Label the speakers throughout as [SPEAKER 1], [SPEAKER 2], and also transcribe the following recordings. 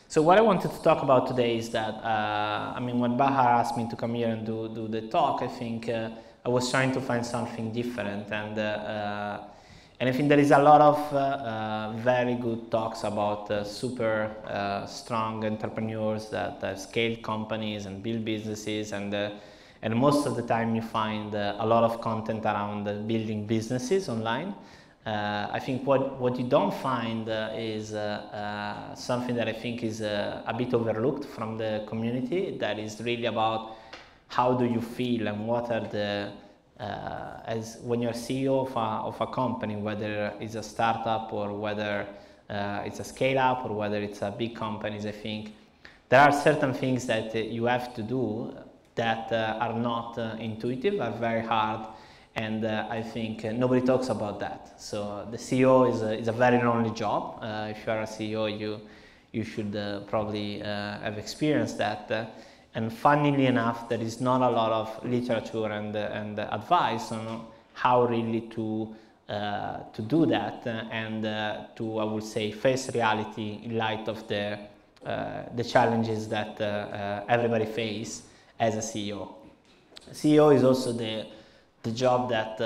[SPEAKER 1] So what I wanted to talk about today is that, I mean, when Bahar asked me to come here and do the talk, I think I was trying to find something different, and I think there is a lot of very good talks about super strong entrepreneurs that scale companies and build businesses, and most of the time you find a lot of content around building businesses online. I think what you don't find is something that I think is a bit overlooked from the community, that is really about how do you feel and what are the, as when you're CEO of a company, whether it's a startup or whether it's a scale up or whether it's a big companies, I think there are certain things that you have to do that are not intuitive, are very hard. And I think nobody talks about that. So the CEO is a very lonely job. If you are a CEO, you should probably have experienced that. And funnily enough, there is not a lot of literature and advice on how really to do that and to, I would say, face reality in light of the challenges that everybody faces as a CEO. CEO is also the job that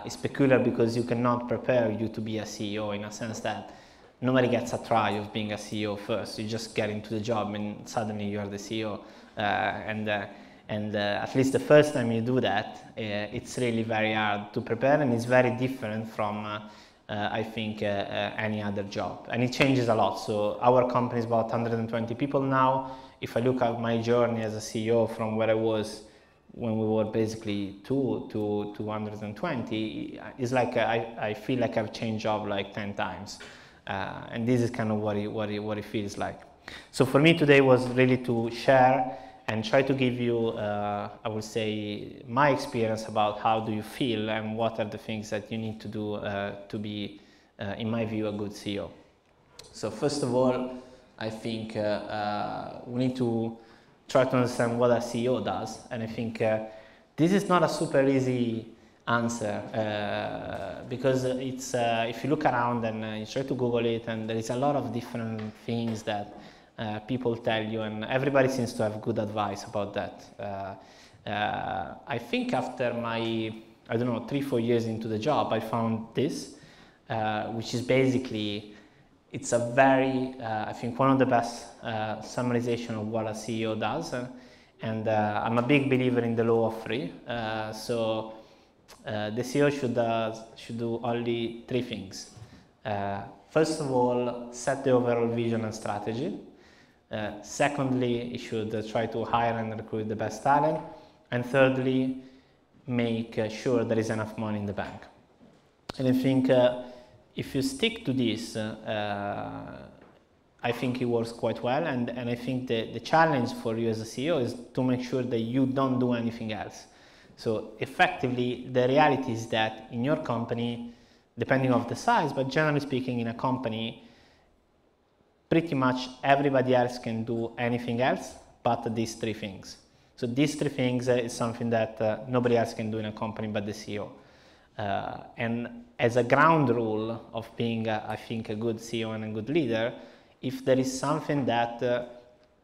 [SPEAKER 1] is peculiar because you cannot prepare you to be a CEO, in a sense that nobody gets a try of being a CEO first. You just get into the job and suddenly you're the CEO. And at least the first time you do that, it's really very hard to prepare, and it's very different from, I think, any other job. And it changes a lot. So our company is about 120 people now. If I look at my journey as a CEO from where I was when we were basically 2 to 220, it's like I feel like I've changed job like 10 times. And this is kind of what it feels like. So for me today was really to share and try to give you, I would say, my experience about how do you feel and what are the things that you need to do to be, in my view, a good CEO. So first of all, I think we need to try to understand what a CEO does, and I think this is not a super easy answer because it's if you look around and you try to Google it, and there is a lot of different things that people tell you, and everybody seems to have good advice about that. I think after my, I don't know, 3-4 years into the job, I found this, which is basically, it's a very, I think, one of the best summarization of what a CEO does. And I'm a big believer in the law of 3. So the CEO should do only 3 things. First of all, set the overall vision and strategy. Secondly, he should try to hire and recruit the best talent. And thirdly, make sure there is enough money in the bank. And I think if you stick to this, I think it works quite well, and I think the challenge for you as a CEO is to make sure that you don't do anything else. So effectively, the reality is that in your company, depending on the size, but generally speaking in a company, pretty much everybody else can do anything else but these 3 things. So these 3 things is something that nobody else can do in a company but the CEO. And as a ground rule of being, I think, a good CEO and a good leader, if there is something that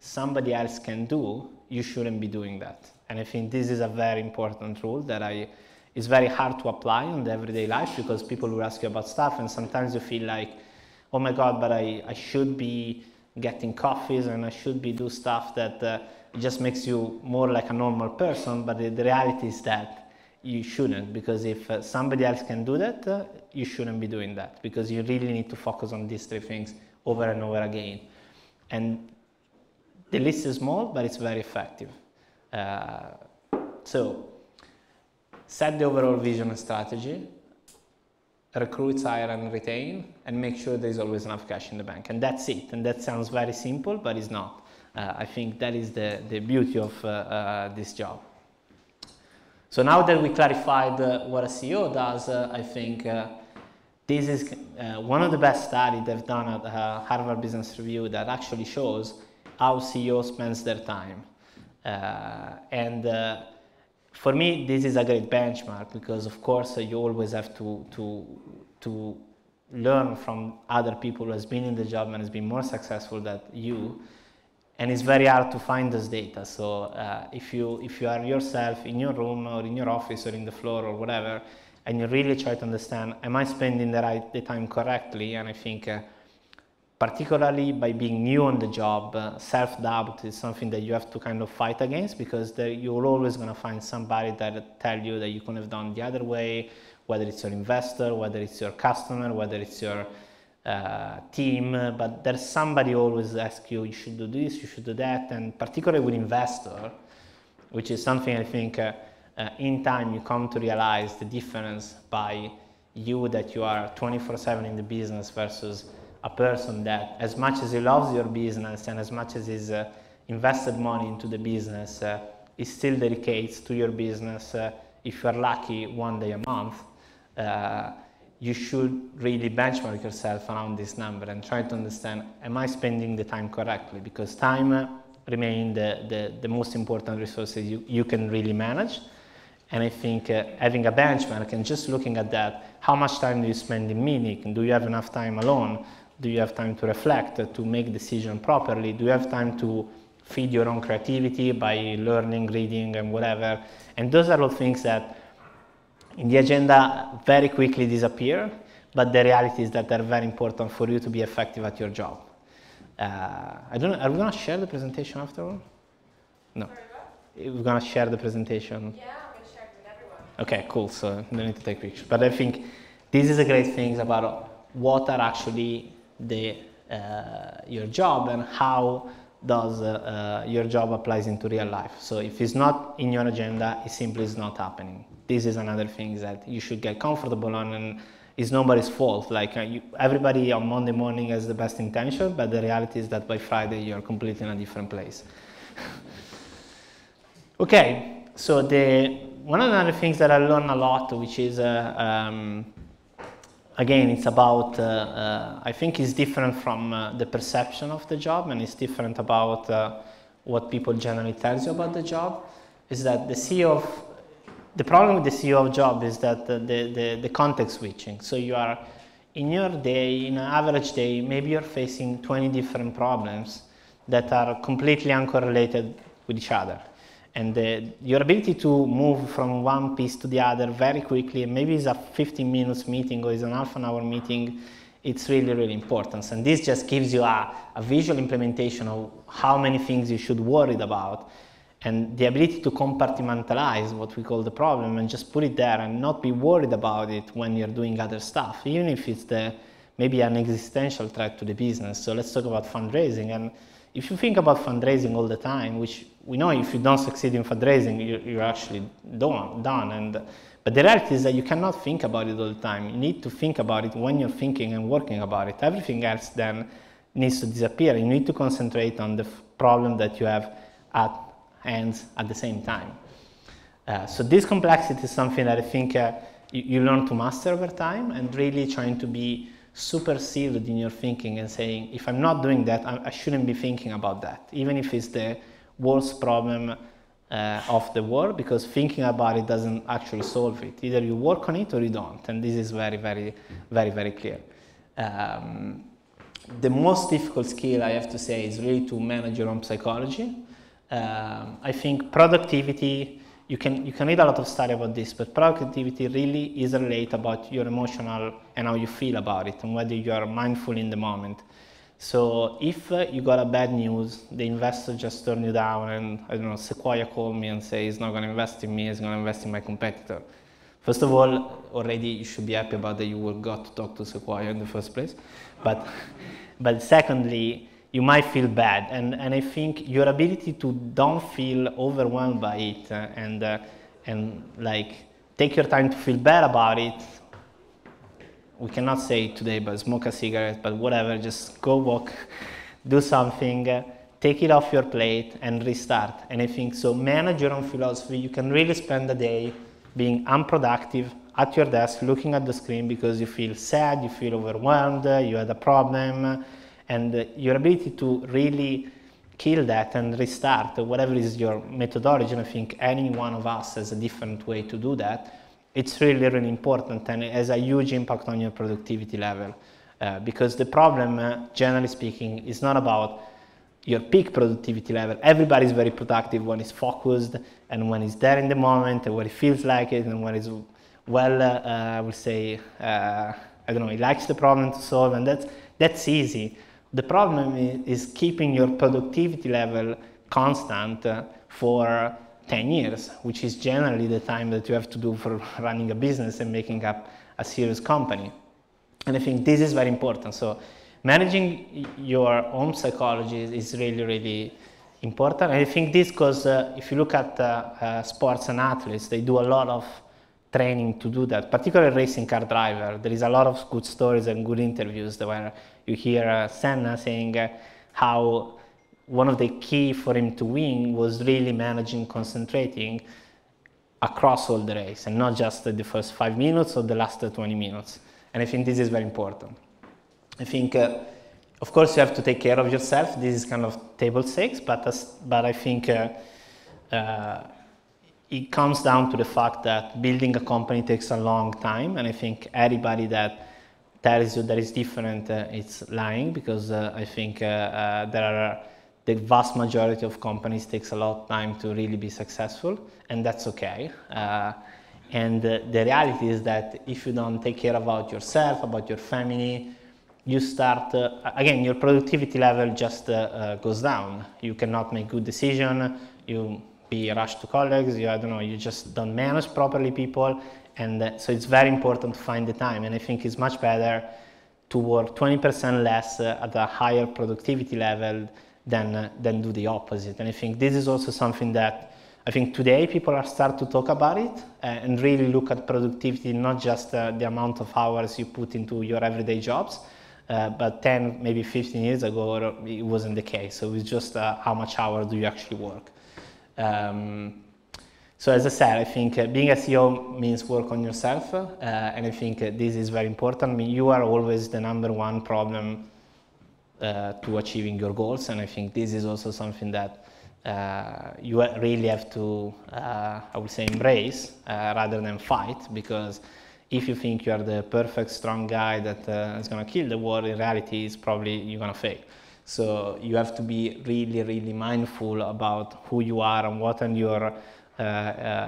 [SPEAKER 1] somebody else can do, you shouldn't be doing that. And I think this is a very important rule that is very hard to apply in the everyday life, because people will ask you about stuff and sometimes you feel like, oh my God, but I should be getting coffees and I should be do stuff that it just makes you more like a normal person. But the reality is that you shouldn't, because if somebody else can do that, you shouldn't be doing that, because you really need to focus on these 3 things over and over again. And the list is small, but it's very effective. So set the overall vision and strategy, recruit, hire and retain, and make sure there's always enough cash in the bank. And that's it. And that sounds very simple, but it's not. I think that is the beauty of this job. So now that we clarified what a CEO does, I think this is one of the best studies they've done at Harvard Business Review that actually shows how CEOs spend their time. For me, this is a great benchmark, because of course you always have to learn from other people who has been in the job and has been more successful than you, and it's very hard to find this data. So if you are yourself in your room or in your office or in the floor or whatever, and you really try to understand, am I spending the time correctly? And I think particularly by being new on the job, self-doubt is something that you have to kind of fight against, because you're always going to find somebody that tell you that you could have done the other way, whether it's your investor, whether it's your customer, whether it's your team, but there's somebody always asks you, you should do this, you should do that, and particularly with investor, which is something I think in time you come to realize the difference by you that you are 24/7 in the business versus a person that, as much as he loves your business and as much as he's invested money into the business, he still dedicates to your business, if you're lucky, one day a month. You should really benchmark yourself around this number and try to understand, am I spending the time correctly? Because time remains the most important resources you can really manage. And I think having a benchmark and just looking at that, how much time do you spend in meeting? Do you have enough time alone? Do you have time to reflect, to make decisions properly? Do you have time to feed your own creativity by learning, reading, and whatever? And those are all things that in the agenda very quickly disappear, but the reality is that they're very important for you to be effective at your job. I don't know, are we going to share the presentation afterward? No. Sorry, we're going to share the presentation?
[SPEAKER 2] Yeah, I'm going to share it with everyone.
[SPEAKER 1] Okay, cool, so no need to take pictures. But I think this is a great thing about what are actually your job and how does your job applies into real life. So if it's not in your agenda, it simply is not happening. This is another thing that you should get comfortable on, and it's nobody's fault. Like everybody on Monday morning has the best intention, but the reality is that by Friday you're completely in a different place. Okay, so one of the other things that I learned a lot, which is again, it's about, I think it's different from the perception of the job, and it's different about what people generally tell you about the job, is that the problem with the CEO of job is that the context switching. So you are, in your day, in an average day, maybe you're facing 20 different problems that are completely uncorrelated with each other. And your ability to move from one piece to the other very quickly, and maybe it's a 15 minutes meeting or it's an half an hour meeting, it's really, really important. And this just gives you a visual implementation of how many things you should worry about, and the ability to compartmentalize what we call the problem and just put it there and not be worried about it when you're doing other stuff, even if it's maybe an existential threat to the business. So let's talk about fundraising. And if you think about fundraising all the time, which we know if you don't succeed in fundraising, you're actually done. But the reality is that you cannot think about it all the time. You need to think about it when you're thinking and working about it. Everything else then needs to disappear. You need to concentrate on the problem that you have at hand at the same time. So this complexity is something that I think you learn to master over time, and really trying to be super sealed in your thinking and saying, if I'm not doing that, I shouldn't be thinking about that, even if it's the worst problem of the world, because thinking about it doesn't actually solve it. Either you work on it or you don't, and this is very, very, very, very clear. The most difficult skill, I have to say, is really to manage your own psychology. I think productivity, you can read a lot of study about this, but productivity really is related about your emotional and how you feel about it, and whether you are mindful in the moment. So if you got a bad news, the investor just turned you down, and I don't know, Sequoia called me and say he's not going to invest in me, he's going to invest in my competitor. First of all, already you should be happy about that you got to talk to Sequoia in the first place. But secondly, you might feel bad, and I think your ability to don't feel overwhelmed by it and like take your time to feel bad about it. We cannot say it today, but smoke a cigarette, but whatever, just go walk, do something, take it off your plate and restart. And I think so, manage your own philosophy. You can really spend the day being unproductive at your desk, looking at the screen because you feel sad, you feel overwhelmed, you had a problem, and your ability to really kill that and restart, whatever is your methodology, and I think any one of us has a different way to do that, it's really, really important, and it has a huge impact on your productivity level. Because the problem, generally speaking, is not about your peak productivity level. Everybody's very productive when he's focused and when he's there in the moment and when he feels like it and when he's well, I would say, I don't know, he likes the problem to solve, and that's easy. The problem is keeping your productivity level constant for 10 years, which is generally the time that you have to do for running a business and making up a serious company. And I think this is very important. So managing your own psychology is really, really important. And I think this because if you look at sports and athletes, they do a lot of training to do that, particularly racing car driver. There is a lot of good stories and good interviews where you hear Senna saying how one of the key for him to win was really managing, concentrating across all the race and not just the first 5 minutes or the last 20 minutes. And I think this is very important. I think, of course, you have to take care of yourself. This is kind of table stakes, but I think it comes down to the fact that building a company takes a long time, and I think anybody that tells you that it's different, it's lying, because I think the vast majority of companies takes a lot of time to really be successful, and that's okay. And the reality is that if you don't take care about yourself, about your family, you start, again, your productivity level just goes down. You cannot make good decisions, you be rushed to colleagues, you just don't manage properly people, and so it's very important to find the time. And I think it's much better to work 20% less at a higher productivity level than do the opposite. And I think this is also something that I think today people are starting to talk about it and really look at productivity, not just the amount of hours you put into your everyday jobs, but 10, maybe 15 years ago, it wasn't the case. So it's just how much hours do you actually work. So as I said, I think being a CEO means work on yourself, and I think this is very important. I mean, you are always the #1 problem to achieving your goals, and I think this is also something that you really have to, I would say, embrace rather than fight, because if you think you are the perfect strong guy that is going to kill the world, in reality, it's probably you're going to fail. So you have to be really, really mindful about who you are and what are your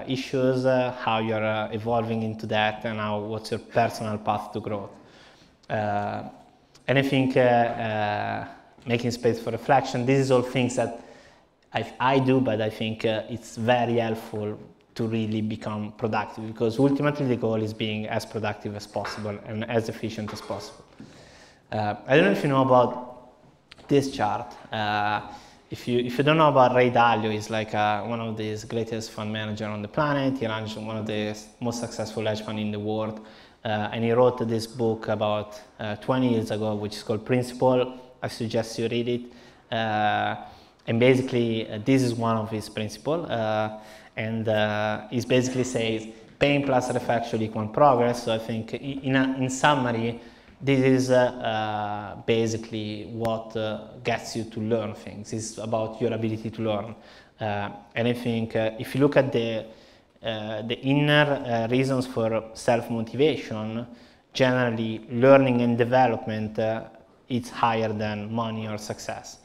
[SPEAKER 1] issues, how you're evolving into that, and what's your personal path to growth. And I think making space for reflection, this is all things that I do, but I think it's very helpful to really become productive, because ultimately the goal is being as productive as possible and as efficient as possible. I don't know if you know about this chart. If you don't know about Ray Dalio, he's like one of the greatest fund manager on the planet. He runs one of the most successful hedge funds in the world. And he wrote this book about 20 years ago, which is called Principle. I suggest you read it. And basically, this is one of his principles. And he basically says, pain plus reflection equal progress. So I think in summary, this is basically what gets you to learn things. It's about your ability to learn. And I think if you look at the inner reasons for self-motivation, generally learning and development is higher than money or success.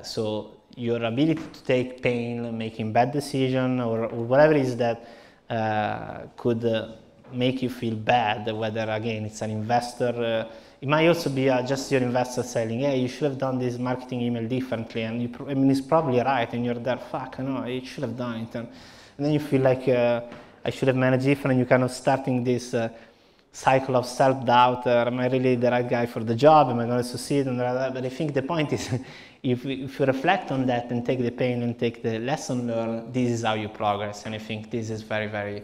[SPEAKER 1] So your ability to take pain, making bad decisions, or whatever it is that could make you feel bad, whether again it's an investor, it might also be just your investor saying, hey, you should have done this marketing email differently, and I mean, it's probably right, and you're there, fuck, no, you should have done it, and then you feel like I should have managed different, and you're kind of starting this cycle of self-doubt. Am I really the right guy for the job? Am I going to succeed? And but I think the point is, if you reflect on that and take the pain and take the lesson learned, this is how you progress. And I think this is very, very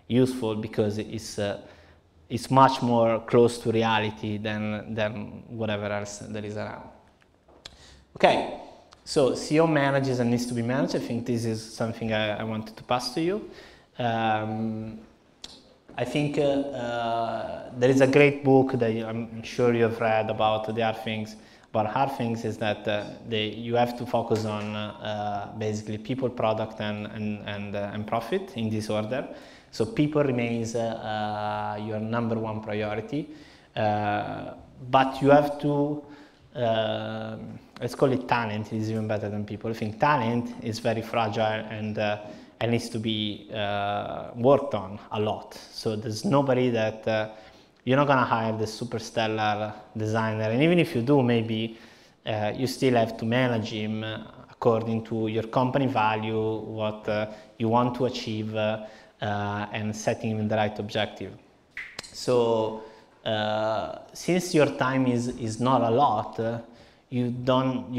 [SPEAKER 1] useful, because it's much more close to reality than whatever else there is around. Okay, so CEO manages and needs to be managed. I think this is something I wanted to pass to you. I think there is a great book that I'm sure you've read about the other things But hard things is that you have to focus on basically people, product, and profit in this order. So people remains your number one priority, but you have to, let's call it talent, is even better than people. I think talent is very fragile and needs to be worked on a lot. So there's nobody that you're not gonna hire the super stellar designer, and even if you do, maybe you still have to manage him according to your company value, what you want to achieve, and setting him the right objective. So since your time is not a lot, you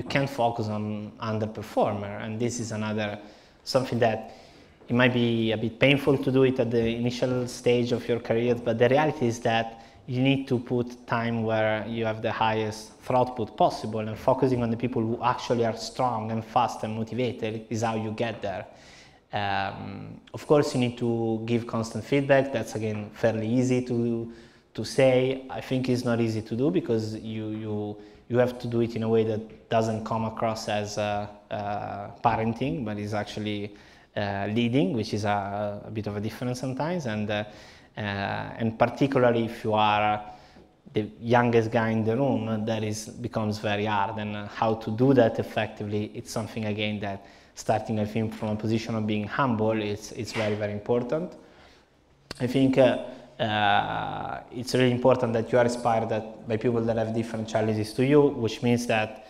[SPEAKER 1] can't focus on underperformer, and this is another something that it might be a bit painful to do it at the initial stage of your career, but the reality is that you need to put time where you have the highest throughput possible, and focusing on the people who actually are strong and fast and motivated is how you get there. Of course, you need to give constant feedback. That's again fairly easy to say. I think it's not easy to do because you have to do it in a way that doesn't come across as parenting, but is actually leading, which is a bit of a difference sometimes, and particularly if you are the youngest guy in the room, that becomes very hard, and how to do that effectively, it's something again that starting I think from a position of being humble, it's very, very important. I think it's really important that you are inspired by people that have different challenges to you, which means that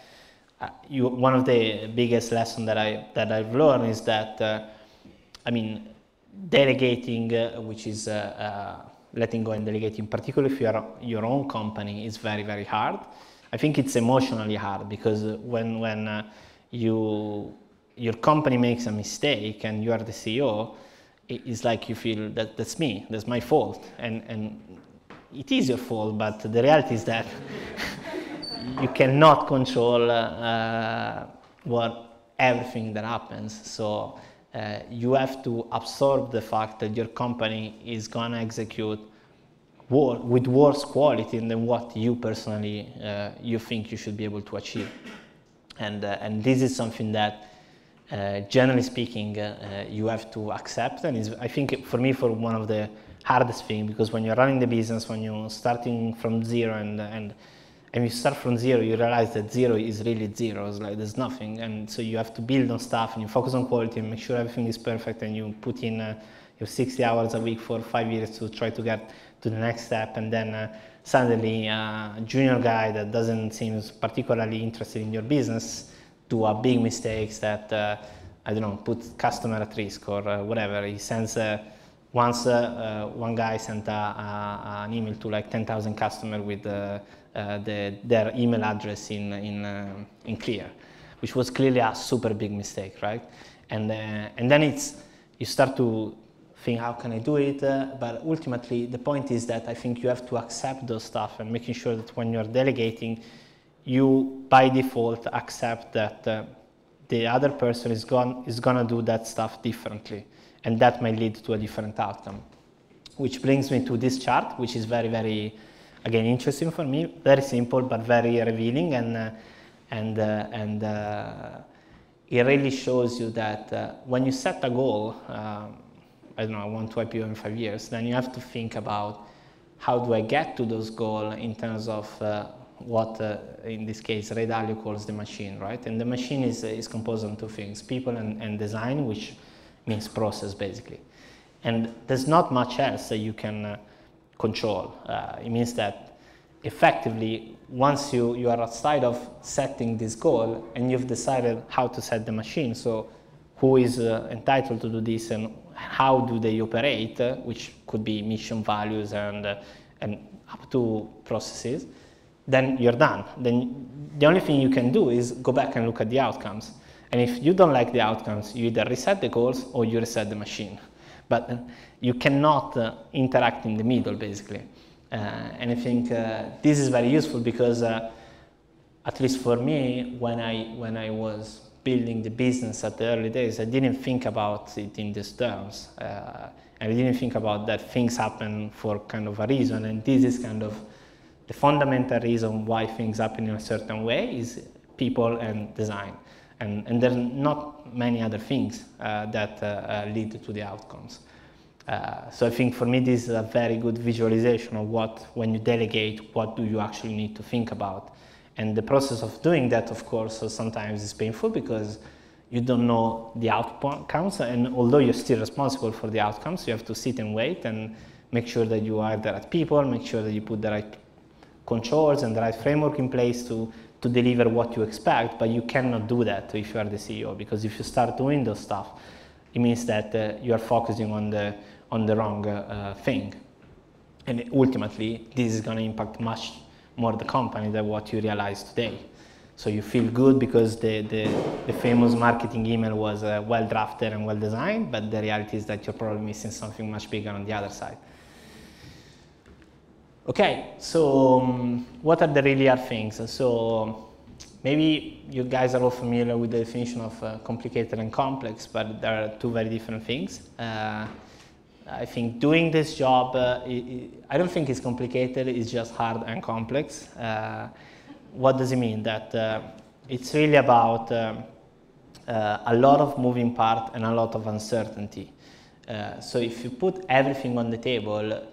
[SPEAKER 1] one of the biggest lessons that I've learned is that I mean, delegating, which is letting go and delegating, particularly if you are your own company, is very, very hard. I think it's emotionally hard because when your company makes a mistake and you are the CEO, it's like you feel that that's me, that's my fault, and it is your fault, but the reality is that you cannot control everything that happens. So you have to absorb the fact that your company is gonna execute with worse quality than what you personally you think you should be able to achieve, and this is something that generally speaking you have to accept, and I think for me for one of the hardest things, because when you're running the business, when you're starting from zero and you start from zero, you realize that zero is really zero. It's like there's nothing, and so you have to build on stuff and you focus on quality and make sure everything is perfect, and you put in your 60 hours a week for 5 years to try to get to the next step, and then suddenly a junior guy that doesn't seem particularly interested in your business do a big mistakes that I don't know, put customer at risk or whatever. He sends once one guy sent an email to like 10,000 customers with their email address in clear, which was clearly a super big mistake, right? And then you start to think, how can I do it? But ultimately, the point is that I think you have to accept those stuff and making sure that when you're delegating, you by default accept that the other person is gonna do that stuff differently, and that might lead to a different outcome. Which brings me to this chart, which is very, very, again, interesting for me, very simple but very revealing, and it really shows you that when you set a goal, I don't know, I want to IPO in 5 years, then you have to think about how do I get to those goals in terms of what, in this case, Ray Dalio calls the machine, right? And the machine is composed of two things, people and design, which means process, basically. And there's not much else that you can control. It means that effectively, once you are outside of setting this goal and you've decided how to set the machine, so who is entitled to do this and how do they operate, which could be mission values and up to processes, then you're done. Then the only thing you can do is go back and look at the outcomes. And if you don't like the outcomes, you either reset the goals or you reset the machine. But you cannot interact in the middle, basically. And I think this is very useful because, at least for me, when I was building the business at the early days, I didn't think about it in these terms. And I didn't think about that things happen for kind of a reason, and this is kind of the fundamental reason why things happen in a certain way is people and design. And there are not many other things that lead to the outcomes. So I think for me this is a very good visualization of what, when you delegate, what do you actually need to think about. And the process of doing that, of course, sometimes is painful because you don't know the outcomes, and although you're still responsible for the outcomes, you have to sit and wait and make sure that you hire the right people, make sure that you put the right controls and the right framework in place to deliver what you expect, but you cannot do that if you are the CEO, because if you start doing those stuff, it means that you are focusing on the wrong thing. And ultimately, this is going to impact much more the company than what you realize today. So you feel good because the famous marketing email was well drafted and well designed, but the reality is that you're probably missing something much bigger on the other side. Okay, so what are the really hard things? So maybe you guys are all familiar with the definition of complicated and complex, but there are two very different things. I think doing this job, I don't think it's complicated, it's just hard and complex. What does it mean? That it's really about a lot of moving parts and a lot of uncertainty. So if you put everything on the table,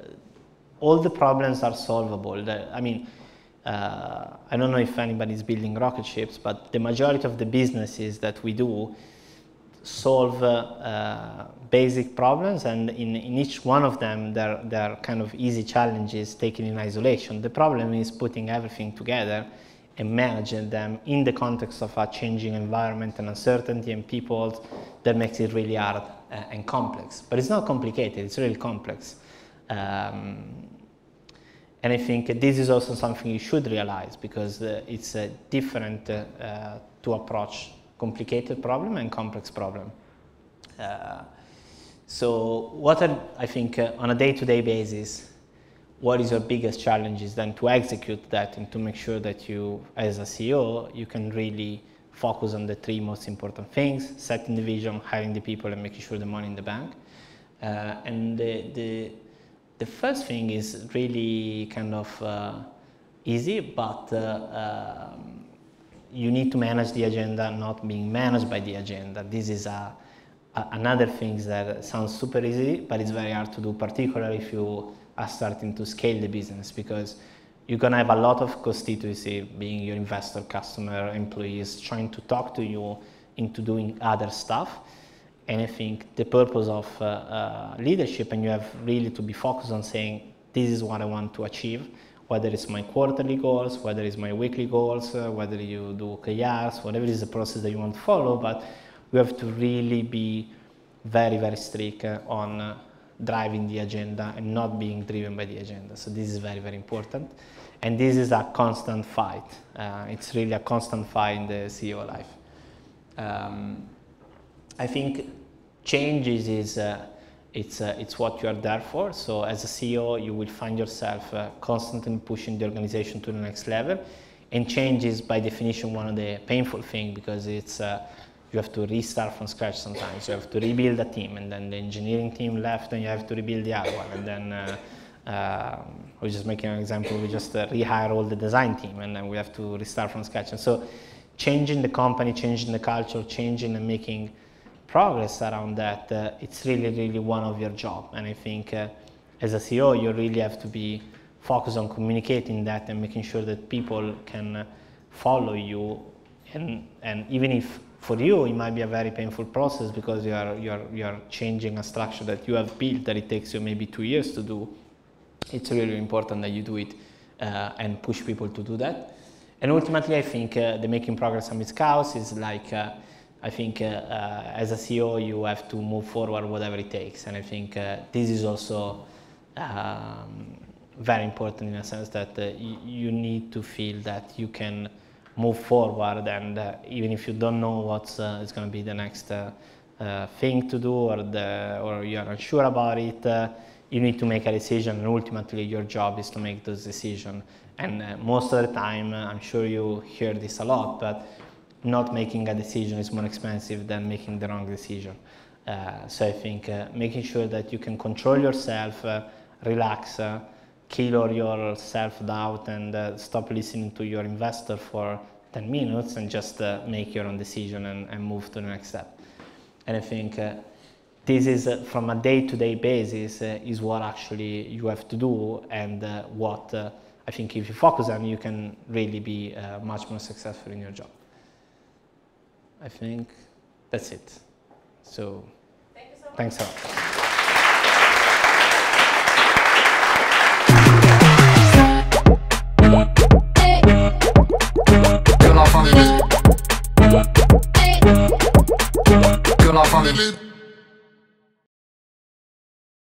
[SPEAKER 1] all the problems are solvable. I mean, I don't know if anybody's building rocket ships, but the majority of the businesses that we do solve basic problems, and in each one of them there are kind of easy challenges taken in isolation. The problem is putting everything together and managing them in the context of a changing environment and uncertainty and people that makes it really hard and complex. But it's not complicated, it's really complex. And I think this is also something you should realize, because it's different to approach complicated problem and complex problem. So what are, I think, on a day-to-day basis, what is your biggest challenge is then to execute that and to make sure that you, as a CEO, you can really focus on the three most important things: setting the vision, hiring the people, and making sure the money in the bank. And the first thing is really kind of easy, but you need to manage the agenda, not being managed by the agenda. This is another thing that sounds super easy, but it's very hard to do, particularly if you are starting to scale the business, because you're going to have a lot of constituency, being your investor, customer, employees, trying to talk to you into doing other stuff. And I think the purpose of leadership, and you have really to be focused on saying, this is what I want to achieve, whether it's my quarterly goals, whether it's my weekly goals, whether you do OKRs, whatever is the process that you want to follow, but we have to really be very, very strict on driving the agenda and not being driven by the agenda. So this is very, very important. And this is a constant fight. It's really a constant fight in the CEO life. I think changes is it's what you are there for. So as a CEO, you will find yourself constantly pushing the organization to the next level. And change is by definition one of the painful things, because it's you have to restart from scratch sometimes. You have to rebuild a team, and then the engineering team left, and you have to rebuild the other one. And then we're just making an example. We just rehire all the design team, and then we have to restart from scratch. And so changing the company, changing the culture, changing and making progress around that, it's really, really one of your job. And I think as a CEO, you really have to be focused on communicating that and making sure that people can follow you. And even if for you it might be a very painful process, because you're changing a structure that you have built that it takes you maybe 2 years to do, it's really important that you do it and push people to do that. And ultimately, I think the making progress amidst chaos is like, I think as a CEO, you have to move forward whatever it takes. And I think this is also very important in a sense that you need to feel that you can move forward, and even if you don't know what's is going to be the next thing to do, or you're unsure about it, you need to make a decision, and ultimately your job is to make those decisions. And most of the time, I'm sure you hear this a lot, but not making a decision is more expensive than making the wrong decision. So I think making sure that you can control yourself, relax, kill your self-doubt and stop listening to your investor for 10 minutes and just make your own decision and move to the next step. And I think this is, from a day-to-day basis, is what actually you have to do, and what I think if you focus on, you can really be much more successful in your job. I think that's it. So, thank you so much. Thanks a lot.
[SPEAKER 2] Good life,